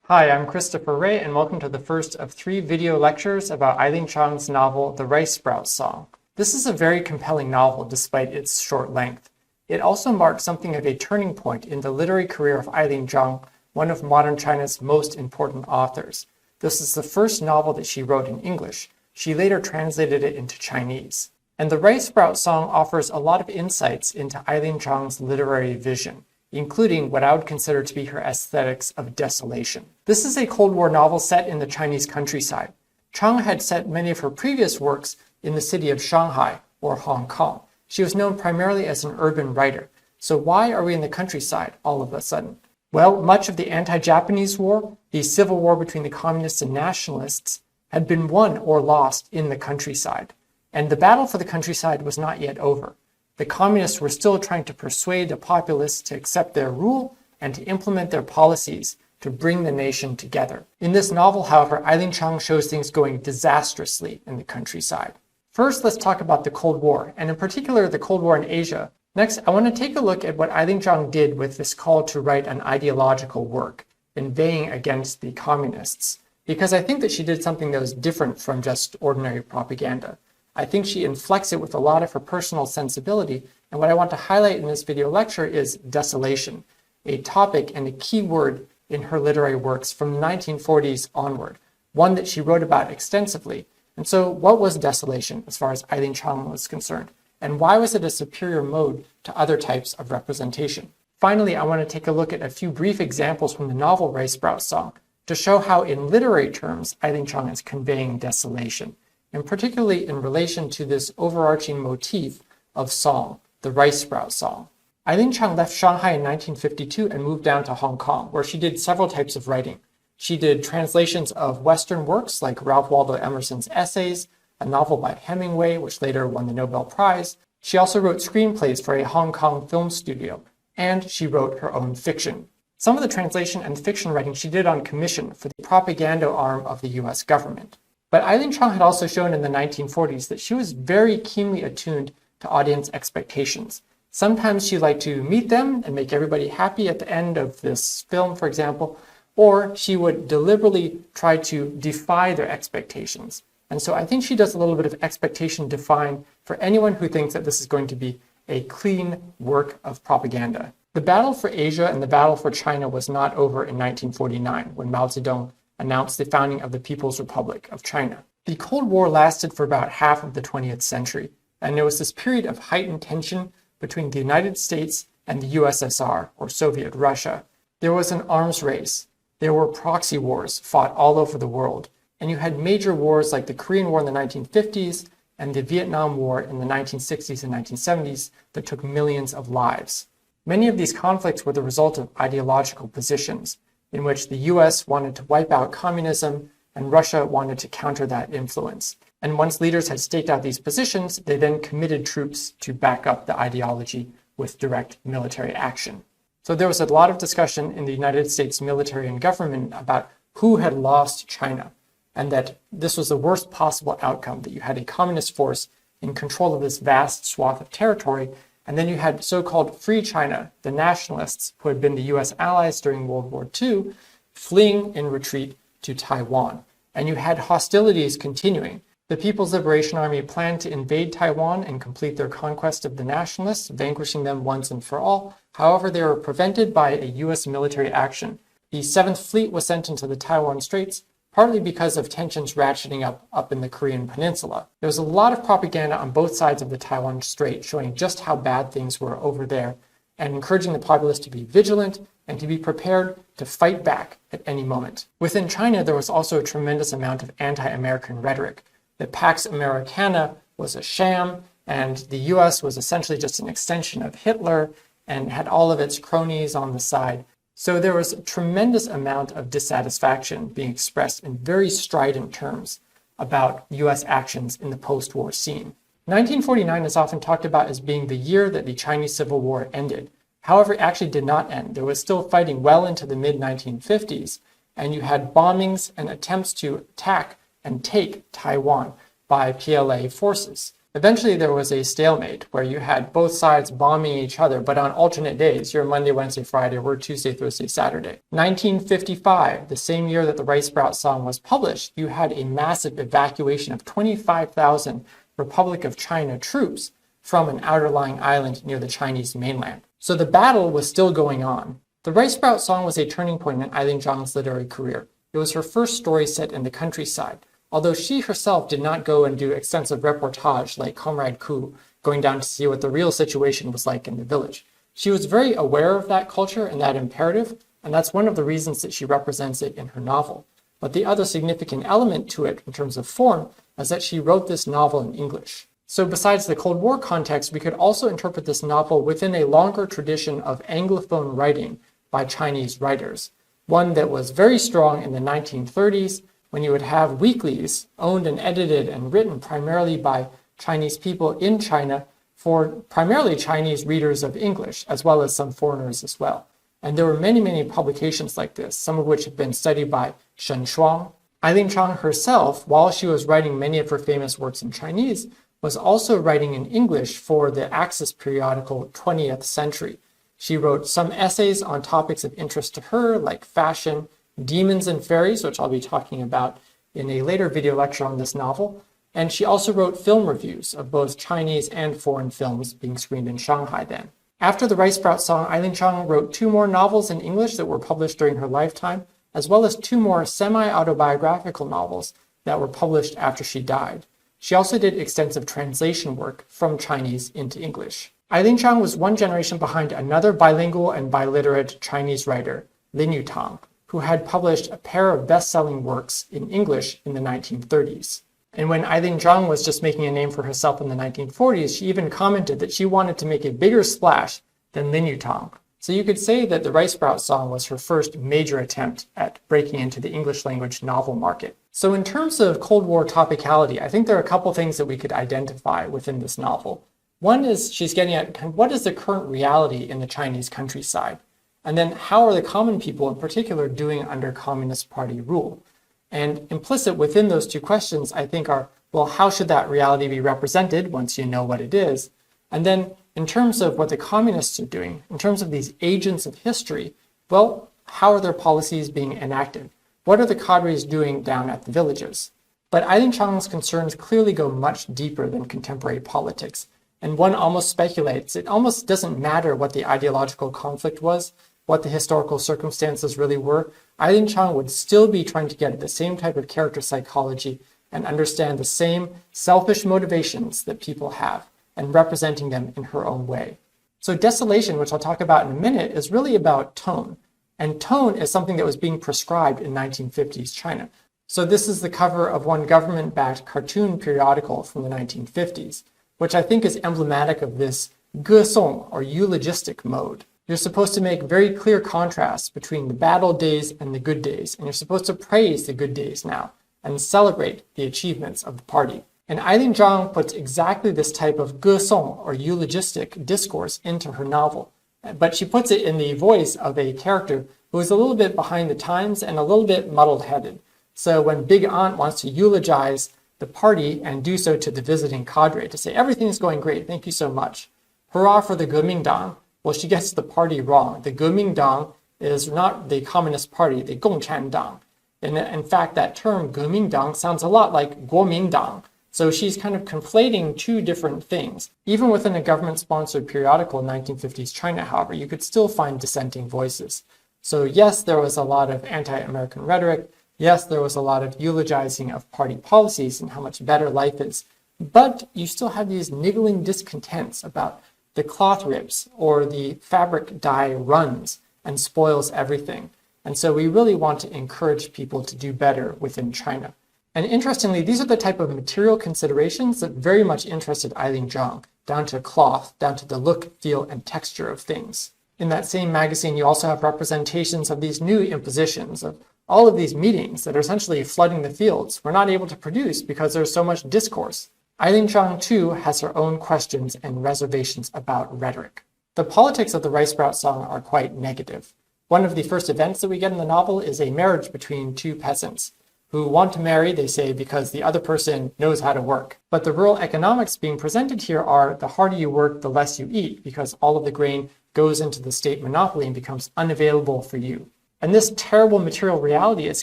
Hi, I'm Christopher Ray, and welcome to the first of 3 video lectures about Eileen Chang's novel, The Rice Sprout Song. This is a very compelling novel despite its short length. It also marks something of a turning point in the literary career of Eileen Chang, one of modern China's most important authors. This is the first novel that she wrote in English. She later translated it into Chinese. And The Rice Sprout Song offers a lot of insights into Eileen Chang's literary vision, including what I would consider to be her aesthetics of desolation. This is a Cold War novel set in the Chinese countryside. Chang had set many of her previous works in the city of Shanghai or Hong Kong. She was known primarily as an urban writer. So why are we in the countryside all of a sudden? Well, much of the anti-Japanese war, the civil war between the communists and nationalists, had been won or lost in the countryside. And the battle for the countryside was not yet over. The communists were still trying to persuade the populace to accept their rule and to implement their policies to bring the nation together. In this novel, however, Eileen Chang shows things going disastrously in the countryside. First, let's talk about the Cold War, and in particular, the Cold War in Asia. Next, I want to take a look at what Eileen Chang did with this call to write an ideological work, inveighing against the communists, because I think that she did something that was different from just ordinary propaganda. I think she inflects it with a lot of her personal sensibility, and what I want to highlight in this video lecture is desolation, a topic and a key word in her literary works from the 1940s onward, one that she wrote about extensively. And so what was desolation as far as Eileen Chang was concerned, and why was it a superior mode to other types of representation? Finally, I want to take a look at a few brief examples from the novel Rice Sprout Song to show how in literary terms Eileen Chang is conveying desolation, and particularly in relation to this overarching motif of song, the Rice Sprout Song. Eileen Chang left Shanghai in 1952 and moved down to Hong Kong, where she did several types of writing. She did translations of Western works like Ralph Waldo Emerson's essays, a novel by Hemingway, which later won the Nobel Prize. She also wrote screenplays for a Hong Kong film studio, and she wrote her own fiction. Some of the translation and fiction writing she did on commission for the propaganda arm of the US government. But Eileen Chang had also shown in the 1940s that she was very keenly attuned to audience expectations. Sometimes she liked to meet them and make everybody happy at the end of this film, for example, or she would deliberately try to defy their expectations. And so I think she does a little bit of expectation defying for anyone who thinks that this is going to be a clean work of propaganda. The battle for Asia and the battle for China was not over in 1949, when Mao Zedong announced the founding of the People's Republic of China. The Cold War lasted for about half of the 20th century, and there was this period of heightened tension between the United States and the USSR, or Soviet Russia. There was an arms race. There were proxy wars fought all over the world, and you had major wars like the Korean War in the 1950s and the Vietnam War in the 1960s and 1970s that took millions of lives. Many of these conflicts were the result of ideological positions, in which the US wanted to wipe out communism and Russia wanted to counter that influence. And once leaders had staked out these positions, they then committed troops to back up the ideology with direct military action. So there was a lot of discussion in the United States military and government about who had lost China, and that this was the worst possible outcome, that you had a communist force in control of this vast swath of territory, and then you had so-called Free China, the nationalists who had been the US allies during World War II, fleeing in retreat to Taiwan. And you had hostilities continuing. The People's Liberation Army planned to invade Taiwan and complete their conquest of the nationalists, vanquishing them once and for all. However, they were prevented by a US military action. The 7th Fleet was sent into the Taiwan Straits, partly because of tensions ratcheting up in the Korean Peninsula. There was a lot of propaganda on both sides of the Taiwan Strait showing just how bad things were over there and encouraging the populace to be vigilant and to be prepared to fight back at any moment. Within China, there was also a tremendous amount of anti-American rhetoric. The Pax Americana was a sham, and the US was essentially just an extension of Hitler and had all of its cronies on the side. So there was a tremendous amount of dissatisfaction being expressed in very strident terms about US actions in the post-war scene. 1949 is often talked about as being the year that the Chinese Civil War ended. However, it actually did not end. There was still fighting well into the mid-1950s, and you had bombings and attempts to attack and take Taiwan by PLA forces. Eventually, there was a stalemate where you had both sides bombing each other, but on alternate days. You're Monday, Wednesday, Friday, we're Tuesday, Thursday, Saturday. 1955, the same year that the Rice Sprout song was published, you had a massive evacuation of 25,000 Republic of China troops from an outer-lying island near the Chinese mainland. So the battle was still going on. The Rice Sprout song was a turning point in Eileen Chang's literary career. It was her first story set in the countryside, although she herself did not go and do extensive reportage like Comrade Ku, going down to see what the real situation was like in the village. She was very aware of that culture and that imperative, and that's one of the reasons that she represents it in her novel. But the other significant element to it in terms of form is that she wrote this novel in English. So besides the Cold War context, we could also interpret this novel within a longer tradition of Anglophone writing by Chinese writers, one that was very strong in the 1930s, when you would have weeklies owned and edited and written primarily by Chinese people in China for primarily Chinese readers of English, as well as some foreigners as well. And there were many, many publications like this, some of which have been studied by Shen Shuang. Eileen Chang herself, while she was writing many of her famous works in Chinese, was also writing in English for the Axis periodical 20th Century. She wrote some essays on topics of interest to her, like fashion, demons and fairies, which I'll be talking about in a later video lecture on this novel. And she also wrote film reviews of both Chinese and foreign films being screened in Shanghai then. After the Rice Sprout song, Eileen Chang wrote 2 more novels in English that were published during her lifetime, as well as 2 more semi-autobiographical novels that were published after she died. She also did extensive translation work from Chinese into English. Eileen Chang was one generation behind another bilingual and biliterate Chinese writer, Lin Yutang, who had published a pair of best-selling works in English in the 1930s. And when Eileen Chang was just making a name for herself in the 1940s, she even commented that she wanted to make a bigger splash than Lin Yutang. So you could say that the Rice Sprout song was her first major attempt at breaking into the English language novel market. So in terms of Cold War topicality, I think there are a couple things that we could identify within this novel. One is she's getting at what is the current reality in the Chinese countryside? And then how are the common people in particular doing under Communist Party rule? And implicit within those 2 questions, I think are, well, how should that reality be represented once you know what it is? And then in terms of what the communists are doing, in terms of these agents of history, well, how are their policies being enacted? What are the cadres doing down at the villages? But Eileen Chang's concerns clearly go much deeper than contemporary politics. And one almost speculates, it almost doesn't matter what the ideological conflict was, what the historical circumstances really were. Eileen Chang would still be trying to get at the same type of character psychology and understand the same selfish motivations that people have and representing them in her own way. So Desolation, which I'll talk about in a minute, is really about tone. And tone is something that was being prescribed in 1950s China. So this is the cover of one government-backed cartoon periodical from the 1950s, which I think is emblematic of this ge-song or eulogistic mode. You're supposed to make very clear contrasts between the battle days and the good days, and you're supposed to praise the good days now and celebrate the achievements of the party. And Eileen Chang puts exactly this type of ge-song or eulogistic discourse into her novel, but she puts it in the voice of a character who is a little bit behind the times and a little bit muddled-headed. So when Big Aunt wants to eulogize the party and do so to the visiting cadre to say, everything's going great, thank you so much. Hurrah for the Gemingdang. Well, she gets the party wrong. The Gemingdang is not the Communist Party, the Gongchandang. And in fact, that term Gemingdang sounds a lot like Guomindang. So she's kind of conflating 2 different things. Even within a government-sponsored periodical in 1950s China, however, you could still find dissenting voices. So yes, there was a lot of anti-American rhetoric. Yes, there was a lot of eulogizing of party policies and how much better life is. But you still have these niggling discontents about the cloth rips or the fabric dye runs and spoils everything. And so we really want to encourage people to do better within China. And interestingly, these are the type of material considerations that very much interested Eileen Chang, down to cloth, down to the look, feel, and texture of things. In that same magazine, you also have representations of these new impositions, of all of these meetings that are essentially flooding the fields. We're not able to produce because there's so much discourse. Eileen Chang, too, has her own questions and reservations about rhetoric. The politics of the Rice Sprout song are quite negative. One of the first events that we get in the novel is a marriage between 2 peasants who want to marry, they say, because the other person knows how to work. But the rural economics being presented here are the harder you work, the less you eat, because all of the grain goes into the state monopoly and becomes unavailable for you. And this terrible material reality is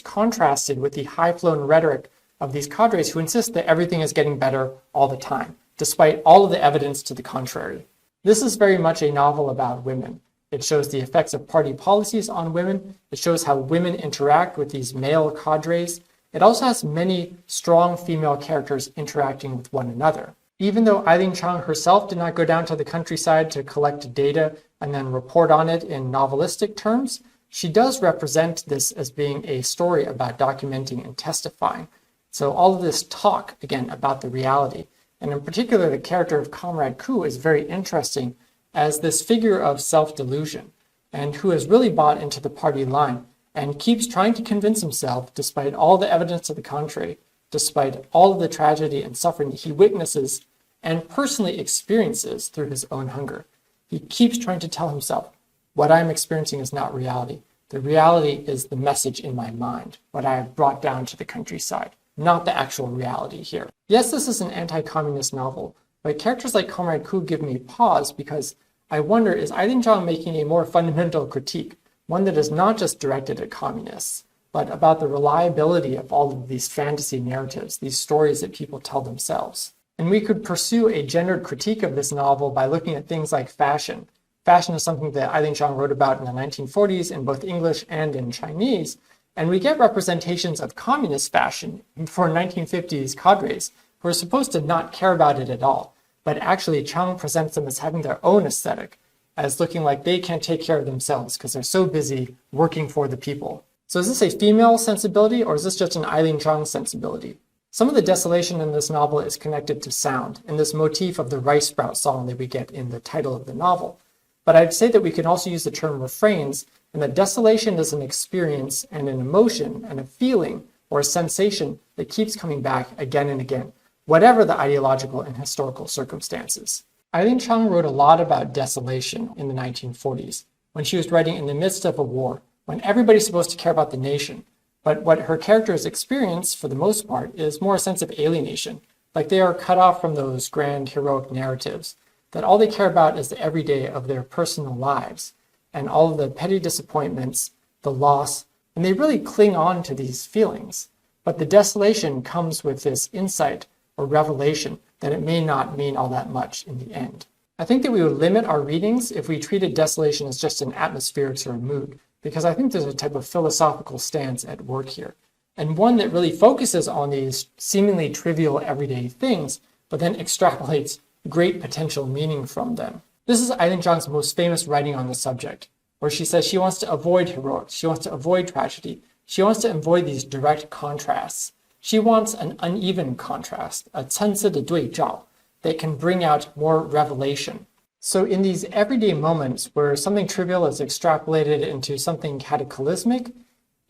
contrasted with the high-flown rhetoric of these cadres who insist that everything is getting better all the time, despite all of the evidence to the contrary. This is very much a novel about women. It shows the effects of party policies on women. It shows how women interact with these male cadres. It also has many strong female characters interacting with one another. Even though Eileen Chang herself did not go down to the countryside to collect data and then report on it in novelistic terms, she does represent this as being a story about documenting and testifying. So all of this talk, again, about the reality, and in particular the character of Comrade Ku is very interesting as this figure of self-delusion, and who has really bought into the party line and keeps trying to convince himself, despite all the evidence to the contrary, despite all of the tragedy and suffering that he witnesses and personally experiences through his own hunger. He keeps trying to tell himself, what I'm experiencing is not reality. The reality is the message in my mind, what I have brought down to the countryside, not the actual reality here. Yes, this is an anti-communist novel, but characters like Comrade Ku give me pause because I wonder, is Eileen Chang making a more fundamental critique, one that is not just directed at communists, but about the reliability of all of these fantasy narratives, these stories that people tell themselves? And we could pursue a gendered critique of this novel by looking at things like fashion. Fashion is something that Eileen Chang wrote about in the 1940s in both English and in Chinese, and we get representations of communist fashion for 1950s cadres who are supposed to not care about it at all. But actually, Chang presents them as having their own aesthetic, as looking like they can't take care of themselves because they're so busy working for the people. So is this a female sensibility, or is this just an Eileen Chang sensibility? Some of the desolation in this novel is connected to sound, and this motif of the rice sprout song that we get in the title of the novel. But I'd say that we can also use the term refrains, and that desolation is an experience and an emotion and a feeling or a sensation that keeps coming back again and again, whatever the ideological and historical circumstances. Eileen Chang wrote a lot about desolation in the 1940s, when she was writing in the midst of a war, when everybody's supposed to care about the nation. But what her characters experience, for the most part, is more a sense of alienation, like they are cut off from those grand heroic narratives, that all they care about is the everyday of their personal lives, and all of the petty disappointments, the loss, and they really cling on to these feelings. But the desolation comes with this insight or revelation that it may not mean all that much in the end. I think that we would limit our readings if we treated desolation as just an atmospheric or a mood, because I think there's a type of philosophical stance at work here, and one that really focuses on these seemingly trivial everyday things, but then extrapolates great potential meaning from them. This is Eileen Chang's most famous writing on the subject, where she says she wants to avoid heroics, she wants to avoid tragedy, she wants to avoid these direct contrasts. She wants an uneven contrast, a 层次的对照, that can bring out more revelation. So in these everyday moments where something trivial is extrapolated into something cataclysmic,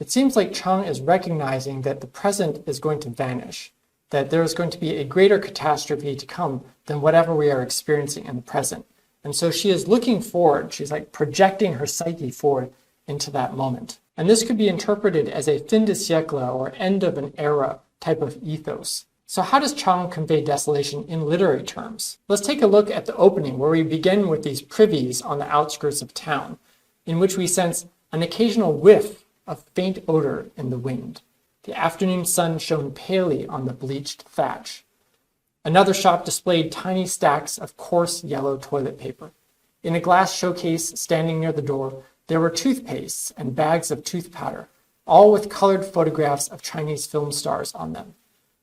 it seems like Chang is recognizing that the present is going to vanish, that there is going to be a greater catastrophe to come than whatever we are experiencing in the present. And so she is looking forward, she's like projecting her psyche forward into that moment. And this could be interpreted as a fin de siècle, or end of an era type of ethos. So how does Chang convey desolation in literary terms? Let's take a look at the opening, where we begin with these privies on the outskirts of town, in which we sense an occasional whiff of faint odor in the wind. The afternoon sun shone palely on the bleached thatch. Another shop displayed tiny stacks of coarse yellow toilet paper. In a glass showcase standing near the door, there were toothpastes and bags of tooth powder, all with colored photographs of Chinese film stars on them.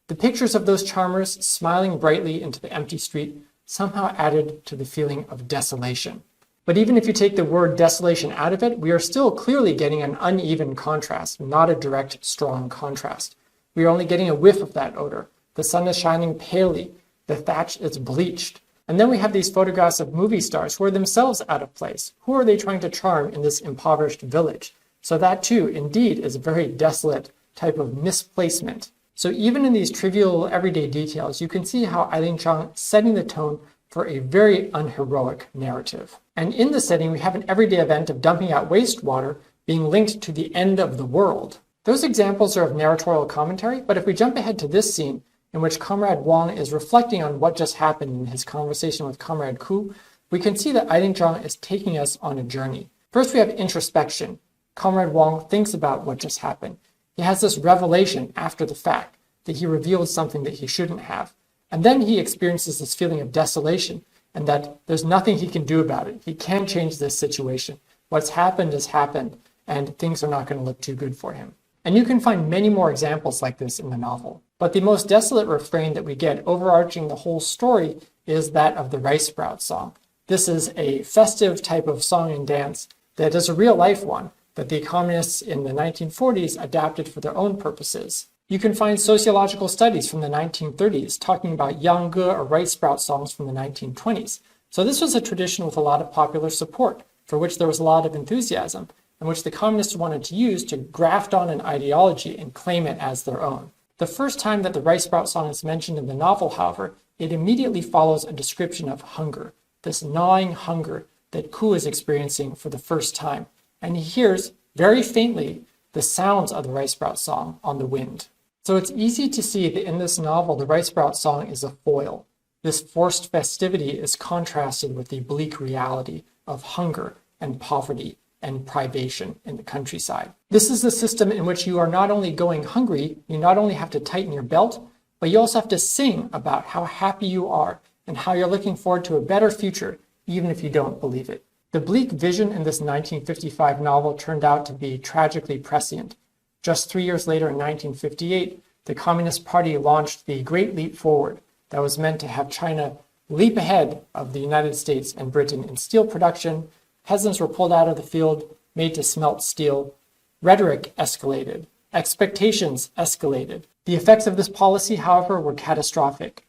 The pictures of those charmers smiling brightly into the empty street somehow added to the feeling of desolation. But even if you take the word desolation out of it, we are still clearly getting an uneven contrast, not a direct, strong contrast. We are only getting a whiff of that odor. The sun is shining palely, the thatch is bleached. And then we have these photographs of movie stars who are themselves out of place. Who are they trying to charm in this impoverished village? So that too, indeed, is a very desolate type of misplacement. So even in these trivial everyday details, you can see how Eileen Chang is setting the tone for a very unheroic narrative. And in the setting, we have an everyday event of dumping out wastewater being linked to the end of the world. Those examples are of narratorial commentary, but if we jump ahead to this scene, in which Comrade Wang is reflecting on what just happened in his conversation with Comrade Ku, we can see that Eileen Chang is taking us on a journey. First, we have introspection. Comrade Wang thinks about what just happened. He has this revelation after the fact that he revealed something that he shouldn't have. And then he experiences this feeling of desolation and that there's nothing he can do about it. He can't change this situation. What's happened has happened, and things are not going to look too good for him. And you can find many more examples like this in the novel. But the most desolate refrain that we get overarching the whole story is that of the rice sprout song. This is a festive type of song and dance that is a real-life one that the communists in the 1940s adapted for their own purposes. You can find sociological studies from the 1930s talking about yangge or rice sprout songs from the 1920s. So this was a tradition with a lot of popular support, for which there was a lot of enthusiasm, and which the communists wanted to use to graft on an ideology and claim it as their own. The first time that the rice sprout song is mentioned in the novel, however, it immediately follows a description of hunger, this gnawing hunger that Ku is experiencing for the first time, and he hears, very faintly, the sounds of the rice sprout song on the wind. So it's easy to see that in this novel, the rice sprout song is a foil. This forced festivity is contrasted with the bleak reality of hunger and poverty and privation in the countryside. This is a system in which you are not only going hungry, you not only have to tighten your belt, but you also have to sing about how happy you are and how you're looking forward to a better future, even if you don't believe it. The bleak vision in this 1955 novel turned out to be tragically prescient. Just 3 years later, in 1958, the Communist Party launched the Great Leap Forward that was meant to have China leap ahead of the United States and Britain in steel production. Peasants were pulled out of the field, made to smelt steel. Rhetoric escalated. Expectations escalated. The effects of this policy, however, were catastrophic.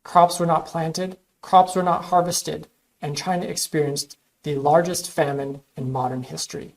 Crops were not planted, crops were not harvested, and China experienced the largest famine in modern history.